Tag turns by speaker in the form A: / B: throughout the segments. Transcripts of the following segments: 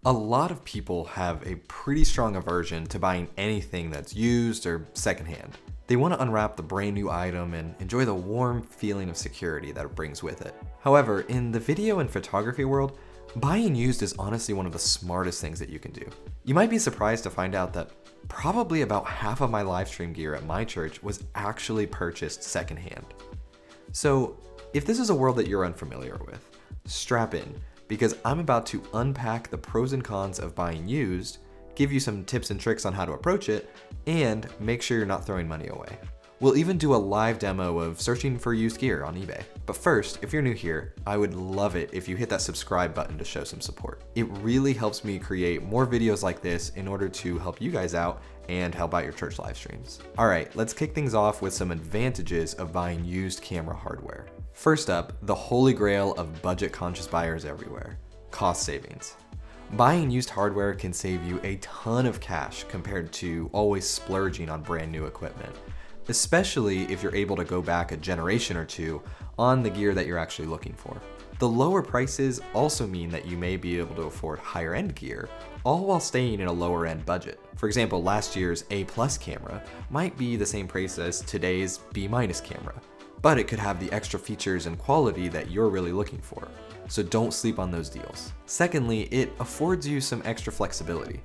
A: A lot of people have a pretty strong aversion to buying anything that's used or secondhand. They want to unwrap the brand new item and enjoy the warm feeling of security that it brings with it. However, in the video and photography world, buying used is honestly one of the smartest things that you can do. You might be surprised to find out that probably about half of my Livestream gear at my church was actually purchased secondhand. So, if this is a world that you're unfamiliar with, strap in, because I'm about to unpack the pros and cons of buying used, give you some tips and tricks on how to approach it, and make sure you're not throwing money away. We'll even do a live demo of searching for used gear on eBay. But first, if you're new here, I would love it if you hit that subscribe button to show some support. It really helps me create more videos like this in order to help you guys out and help out your church live streams. All right, let's kick things off with some advantages of buying used camera hardware. First up, the holy grail of budget-conscious buyers everywhere: cost savings. Buying used hardware can save you a ton of cash compared to always splurging on brand new equipment, especially if you're able to go back a generation or two on the gear that you're actually looking for. The lower prices also mean that you may be able to afford higher end gear, all while staying in a lower end budget. For example, last year's A+ camera might be the same price as today's B- camera, but it could have the extra features and quality that you're really looking for. So don't sleep on those deals. Secondly, it affords you some extra flexibility.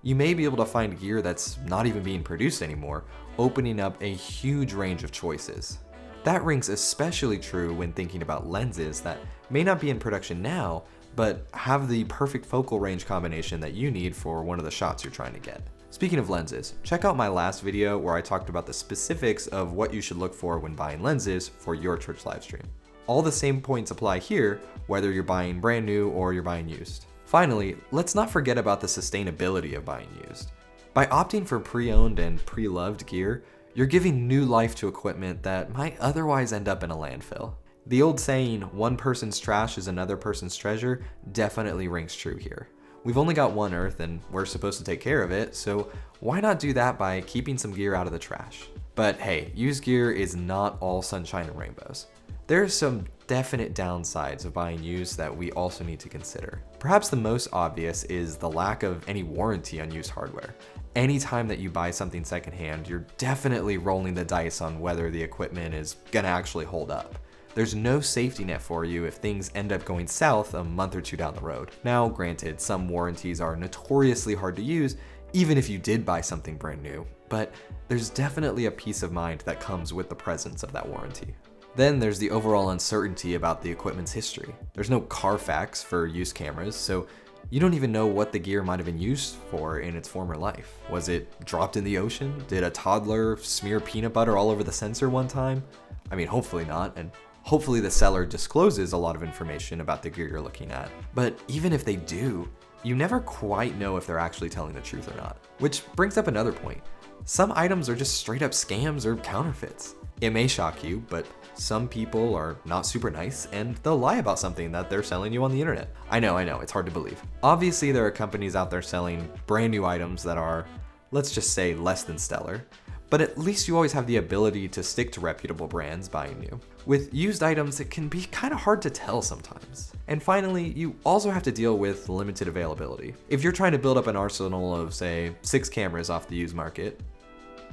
A: You may be able to find gear that's not even being produced anymore, opening up a huge range of choices. That rings especially true when thinking about lenses that may not be in production now, but have the perfect focal range combination that you need for one of the shots you're trying to get. Speaking of lenses, check out my last video where I talked about the specifics of what you should look for when buying lenses for your church livestream. All the same points apply here, whether you're buying brand new or you're buying used. Finally, let's not forget about the sustainability of buying used. By opting for pre-owned and pre-loved gear, you're giving new life to equipment that might otherwise end up in a landfill. The old saying, one person's trash is another person's treasure, definitely rings true here. We've only got one Earth and we're supposed to take care of it, so why not do that by keeping some gear out of the trash? But hey, used gear is not all sunshine and rainbows. There are some definite downsides of buying used that we also need to consider. Perhaps the most obvious is the lack of any warranty on used hardware. Anytime that you buy something secondhand, you're definitely rolling the dice on whether the equipment is gonna actually hold up. There's no safety net for you if things end up going south a month or two down the road. Now, granted, some warranties are notoriously hard to use, even if you did buy something brand new, but there's definitely a peace of mind that comes with the presence of that warranty. Then there's the overall uncertainty about the equipment's history. There's no Carfax for used cameras, so you don't even know what the gear might have been used for in its former life. Was it dropped in the ocean? Did a toddler smear peanut butter all over the sensor one time? I mean, hopefully not, and hopefully the seller discloses a lot of information about the gear you're looking at. But even if they do, you never quite know if they're actually telling the truth or not. Which brings up another point. Some items are just straight up scams or counterfeits. It may shock you, but some people are not super nice and they'll lie about something that they're selling you on the internet. I know, it's hard to believe. Obviously, there are companies out there selling brand new items that are, let's just say, less than stellar. But at least you always have the ability to stick to reputable brands buying new. With used items, it can be kind of hard to tell sometimes. And finally, you also have to deal with limited availability. If you're trying to build up an arsenal of, say, 6 cameras off the used market,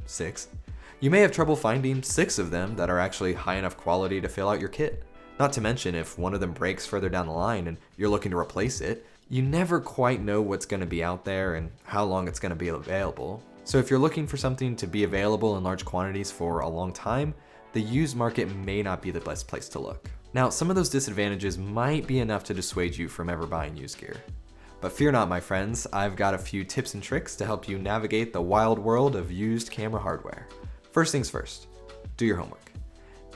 A: 6, you may have trouble finding 6 of them that are actually high enough quality to fill out your kit. Not to mention, if one of them breaks further down the line and you're looking to replace it, you never quite know what's going to be out there and how long it's going to be available. So if you're looking for something to be available in large quantities for a long time, the used market may not be the best place to look. Now, some of those disadvantages might be enough to dissuade you from ever buying used gear. But fear not, my friends, I've got a few tips and tricks to help you navigate the wild world of used camera hardware. First things first, do your homework.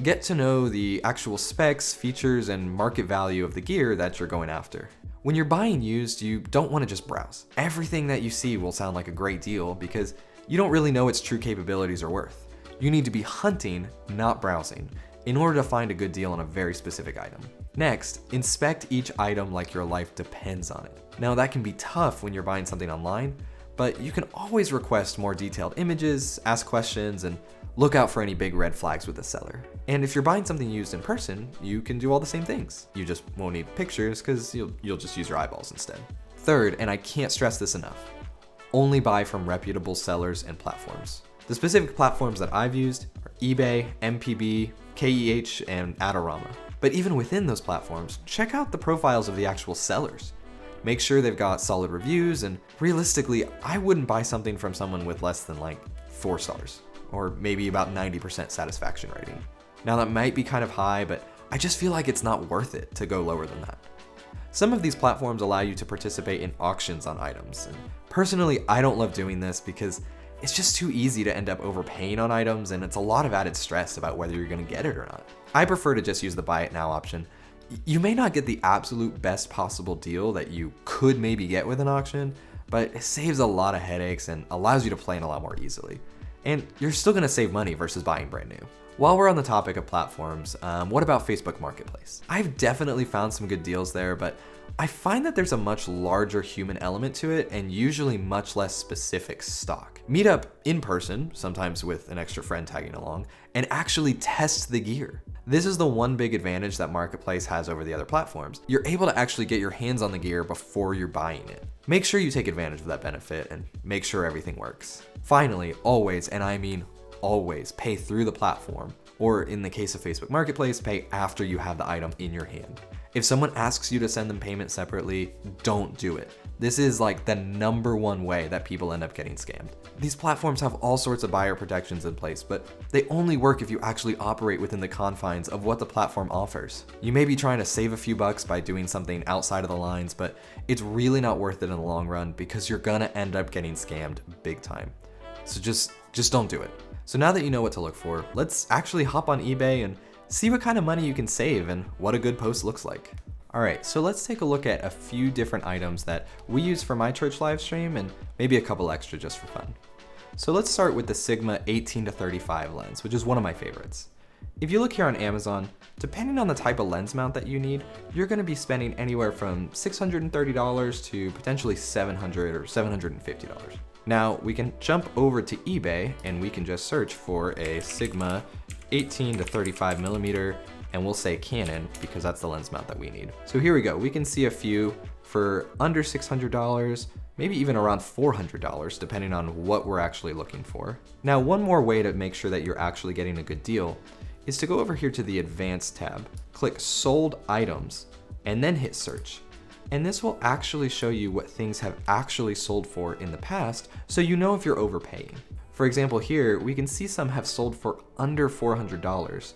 A: Get to know the actual specs, features, and market value of the gear that you're going after. When you're buying used, you don't want to just browse. Everything that you see will sound like a great deal because you don't really know its true capabilities or worth. You need to be hunting, not browsing, in order to find a good deal on a very specific item. Next, inspect each item like your life depends on it. Now, that can be tough when you're buying something online, but you can always request more detailed images, ask questions, and look out for any big red flags with the seller. And if you're buying something used in person, you can do all the same things. You just won't need pictures because you'll just use your eyeballs instead. Third, and I can't stress this enough, only buy from reputable sellers and platforms. The specific platforms that I've used are eBay, MPB, KEH, and Adorama. But even within those platforms, check out the profiles of the actual sellers. Make sure they've got solid reviews, and realistically, I wouldn't buy something from someone with less than like 4 stars, or maybe about 90% satisfaction rating. Now that might be kind of high, but I just feel like it's not worth it to go lower than that. Some of these platforms allow you to participate in auctions on items, and personally, I don't love doing this because it's just too easy to end up overpaying on items, and it's a lot of added stress about whether you're gonna get it or not. I prefer to just use the buy it now option. You may not get the absolute best possible deal that you could maybe get with an auction, but it saves a lot of headaches and allows you to plan a lot more easily. And you're still gonna save money versus buying brand new. While we're on the topic of platforms, what about Facebook Marketplace? I've definitely found some good deals there, but I find that there's a much larger human element to it and usually much less specific stock. Meet up in person, sometimes with an extra friend tagging along, and actually test the gear. This is the one big advantage that Marketplace has over the other platforms. You're able to actually get your hands on the gear before you're buying it. Make sure you take advantage of that benefit and make sure everything works. Finally, always, and I mean always, pay through the platform, or in the case of Facebook Marketplace, pay after you have the item in your hand. If someone asks you to send them payment separately, don't do it. This is like the #1 way that people end up getting scammed. These platforms have all sorts of buyer protections in place, but they only work if you actually operate within the confines of what the platform offers. You may be trying to save a few bucks by doing something outside of the lines, but it's really not worth it in the long run because you're gonna end up getting scammed big time. So just don't do it. So now that you know what to look for, let's actually hop on eBay and see what kind of money you can save and what a good post looks like. All right, so let's take a look at a few different items that we use for my church live stream and maybe a couple extra just for fun. So let's start with the Sigma 18-35 lens, which is one of my favorites. If you look here on Amazon, depending on the type of lens mount that you need, you're gonna be spending anywhere from $630 to potentially $700 or $750. Now we can jump over to eBay and we can just search for a Sigma 18-35 millimeter, and we'll say Canon because that's the lens mount that we need. So here we go. We can see a few for under $600, maybe even around $400, depending on what we're actually looking for. Now, one more way to make sure that you're actually getting a good deal is to go over here to the Advanced tab, click Sold Items, and then hit Search. And this will actually show you what things have actually sold for in the past, so you know if you're overpaying. For example, here, we can see some have sold for under $400,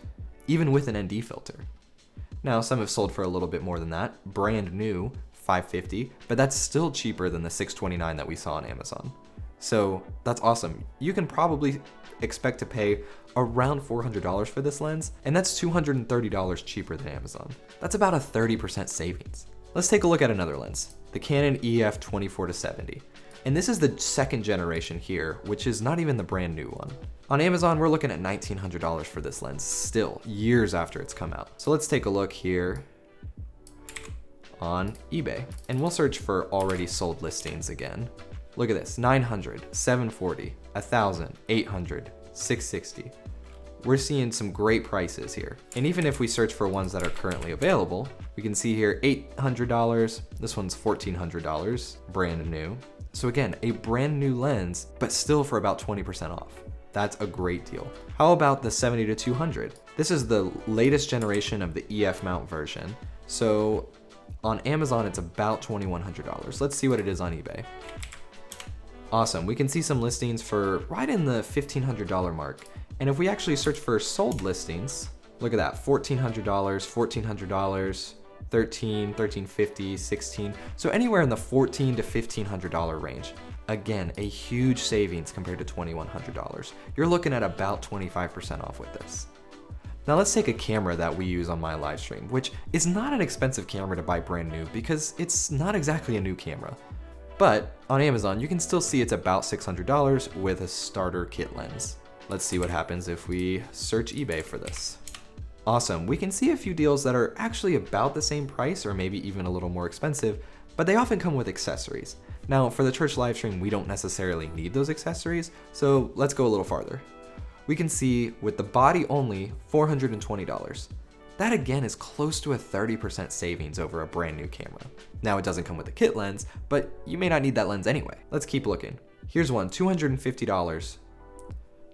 A: even with an ND filter. Now, some have sold for a little bit more than that, brand new, $550, but that's still cheaper than the $629 that we saw on Amazon. So that's awesome. You can probably expect to pay around $400 for this lens, and that's $230 cheaper than Amazon. That's about a 30% savings. Let's take a look at another lens, the Canon EF 24-70. And this is the second generation here, which is not even the brand new one. On Amazon, we're looking at $1,900 for this lens still, years after it's come out. So let's take a look here on eBay, and we'll search for already sold listings again. Look at this, 900, 740, 1,000, 800, 660. We're seeing some great prices here. And even if we search for ones that are currently available, we can see here $800, this one's $1,400, brand new. So again, a brand new lens, but still for about 20% off. That's a great deal. How about the 70-200? This is the latest generation of the EF mount version. So on Amazon, it's about $2,100. Let's see what it is on eBay. Awesome, we can see some listings for right in the $1,500 mark. And if we actually search for sold listings, look at that, $1,400, $1,400, $1,300, $1,350, $1,600. So anywhere in the $1,400 to $1,500 range. Again, a huge savings compared to $2,100. You're looking at about 25% off with this. Now let's take a camera that we use on my live stream, which is not an expensive camera to buy brand new because it's not exactly a new camera. But on Amazon, you can still see it's about $600 with a starter kit lens. Let's see what happens if we search eBay for this. Awesome, we can see a few deals that are actually about the same price or maybe even a little more expensive, but they often come with accessories. Now for the church live stream, we don't necessarily need those accessories, so let's go a little farther. We can see with the body only, $420. That again is close to a 30% savings over a brand new camera. Now it doesn't come with a kit lens, but you may not need that lens anyway. Let's keep looking. Here's one, $250, $350,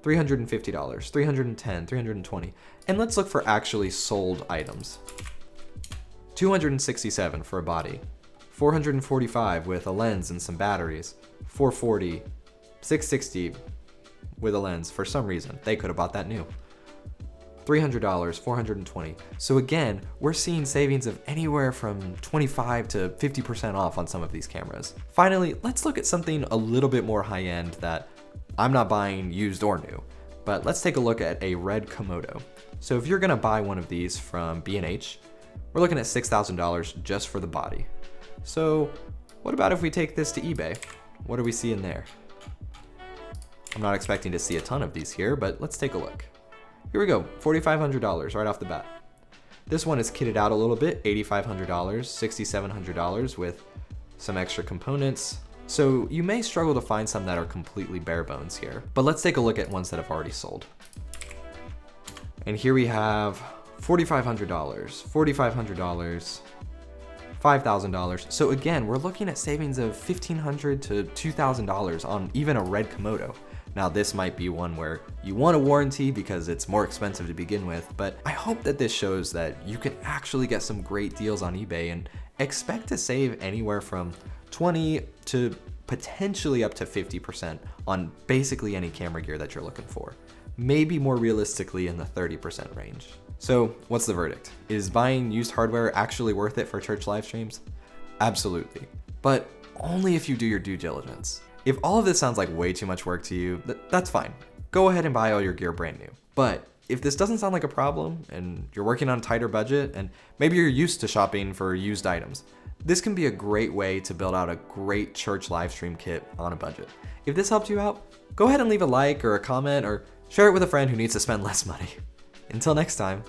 A: $310, $320. And let's look for actually sold items. $267 for a body, $445 with a lens and some batteries, $440, $660 with a lens. For some reason, they could have bought that new. $300, $420. So again, we're seeing savings of anywhere from 25 to 50% off on some of these cameras. Finally, let's look at something a little bit more high-end that I'm not buying used or new, but let's take a look at a red Komodo. So if you're gonna buy one of these from B&H, we're looking at $6,000 just for the body. So what about if we take this to eBay? What do we see in there? I'm not expecting to see a ton of these here, but let's take a look. Here we go, $4,500 right off the bat. This one is kitted out a little bit, $8,500, $6,700 with some extra components. So you may struggle to find some that are completely bare bones here, but let's take a look at ones that have already sold. And here we have $4,500, $4,500, $5,000. So again, we're looking at savings of $1,500 to $2,000 on even a red Komodo. Now this might be one where you want a warranty because it's more expensive to begin with, but I hope that this shows that you can actually get some great deals on eBay and expect to save anywhere from 20 to potentially up to 50% on basically any camera gear that you're looking for. Maybe more realistically in the 30% range. So what's the verdict? Is buying used hardware actually worth it for church live streams? Absolutely, but only if you do your due diligence. If all of this sounds like way too much work to you, that's fine. Go ahead and buy all your gear brand new. But if this doesn't sound like a problem and you're working on a tighter budget and maybe you're used to shopping for used items, this can be a great way to build out a great church live stream kit on a budget. If this helped you out, go ahead and leave a like or a comment or share it with a friend who needs to spend less money. Until next time.